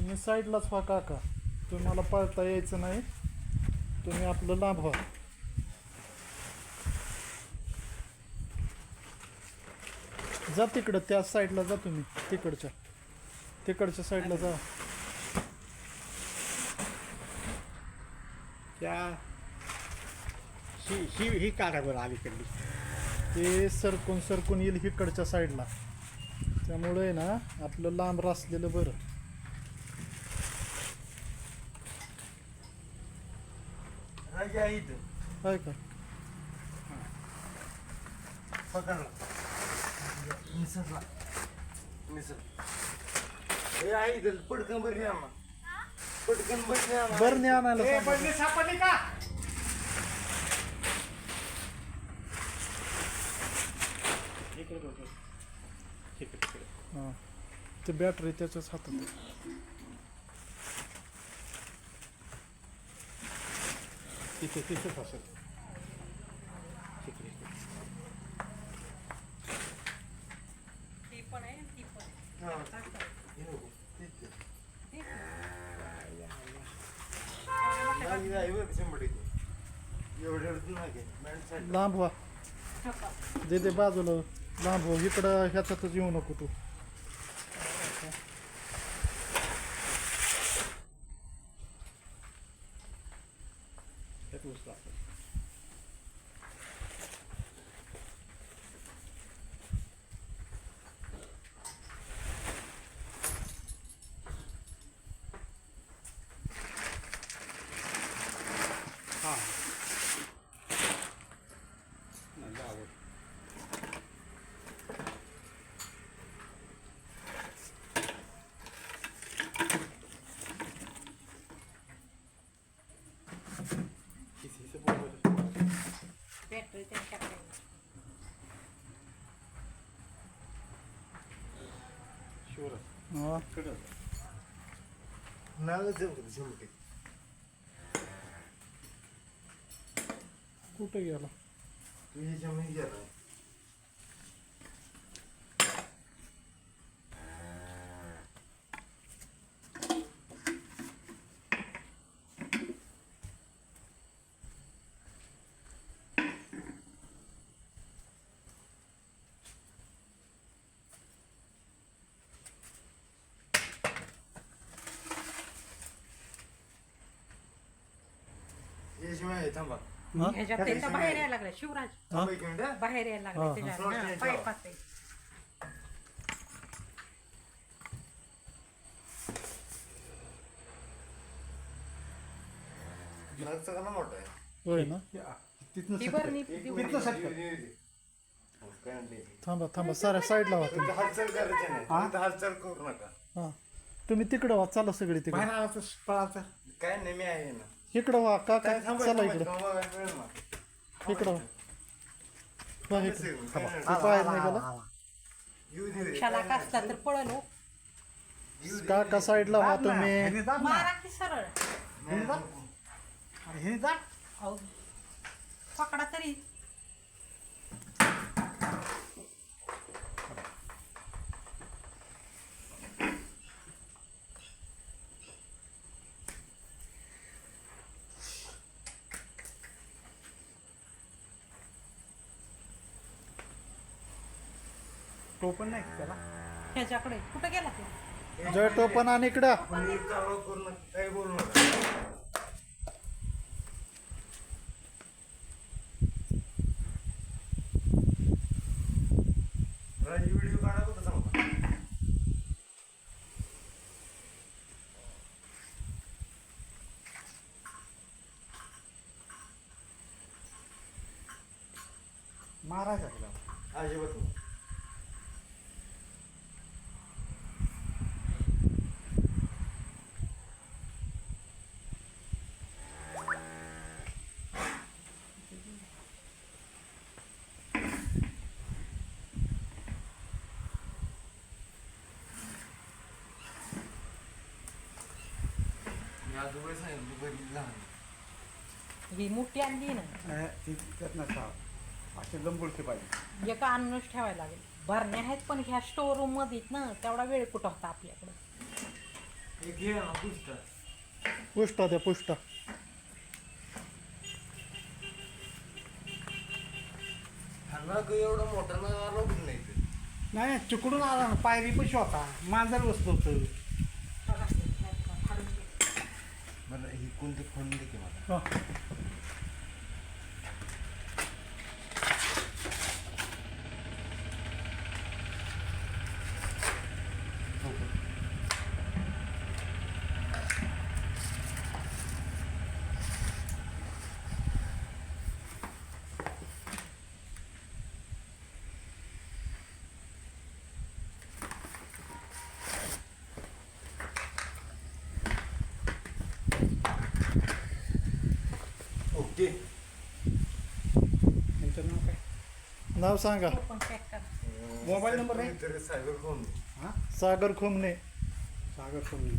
तुम्ही साईडलाच व्हा काका, तुम्हाला पळता यायचं नाही, तुम्ही आपलं लांब व्हा. जा तिकडं, त्या साईडला जा तुम्ही, तिकडच्या साईडला जा. त्या ही काढा बरं अलीकडली. ते सरकून येईल इकडच्या साईडला, त्यामुळे ना आपलं लांब रासलेलं बरं. आहे का? पटकन बरी पटकन बरं नाही आणायला सांगा. पडली सापडली का? इकडे बघ. इकडे. हां, ते बॅटरी त्याच्याच हातात आहे. तिथेच असेल. तिकडे. ती पण आहे ती पण लांब व्हा, दे बाजूला, लांब व्हा, इकडं ह्याच्यातच येऊ नको तू. त्यात उचला असेल. हां नाही जावं. बॅटरी त्यांच्याकडे शुअर हां, कडं. कुठं गेला? थांबा हां, ह्याच्यात त्यांचा बाहेर यायला लागला शिवराज, थांबा एक मिनिट. बाहेर यायला हा, लागला हा. त्याच्या पाईपात आहे. नळचा का ना मोठा आहे. होय ना. तिथनं ती सटकं. बरणी तिथनं सटकं. थांबा साऱ्या साईडला व्हा तुम्ही. हालचाल करायची नाही. हा? इथं हालचाल करू नका. हां, तुम्ही तिकडं व्हा, चला सगळी तिकडं. बाहेर आला तर पळाचा. काय नाही मी आहे ना. इकडं व्हा काका, काय थांबा चला थांबा, इकडं, थांबा, वेळ ना. इकडं व्हा. व्हा इकडं. काय नाही. तू बाहेर निघाला. येऊ दे. शाला कसला तर पळलो काका साईडला व्हा तुम्ही. ह्याने दाब ना. मारा की सरळ. ह्याने दाब. अरे ह्याने दाब. अहो, पकडा तरी. टोपण नाही का त्याला? ह्याच्याकडे कुठं गेला ते? जय टोपण आणि इकडं. कोणी चालू करू नका. काही बोलू नका. राजी व्हिडिओ काढा होता सांगा. मारायचा तुला. अजिबात नाही. मी आजोबा सांगितलं घरी लहान. ही मोठी आणली ना, त्यात नसावं. असे लंबुळके पाहिजे. एका आणूनच ठेवायला लागेल. भरण्या आहेत पण ह्या स्टोर रूम मध्ये ना, तेवढा वेळ कुठं होता आपल्याकडं. एक घे ना पुष्ट पुष्टा द्या पुष्टा. ह्यांना काही एवढं मोठं ना आलो पण नाही ते. नाही चिकडून आला ना पायरी पण होता मांजर बसलो होतं. बरं ही कोणती फोन दे की मला. हा. ओके. त्यांचं नाव काय? नाव सांगा. पण पॅक करा. मोबाईल नंबर आहे? तरी सायबर फोन. हां सागर खोमणे. सागर सोनी.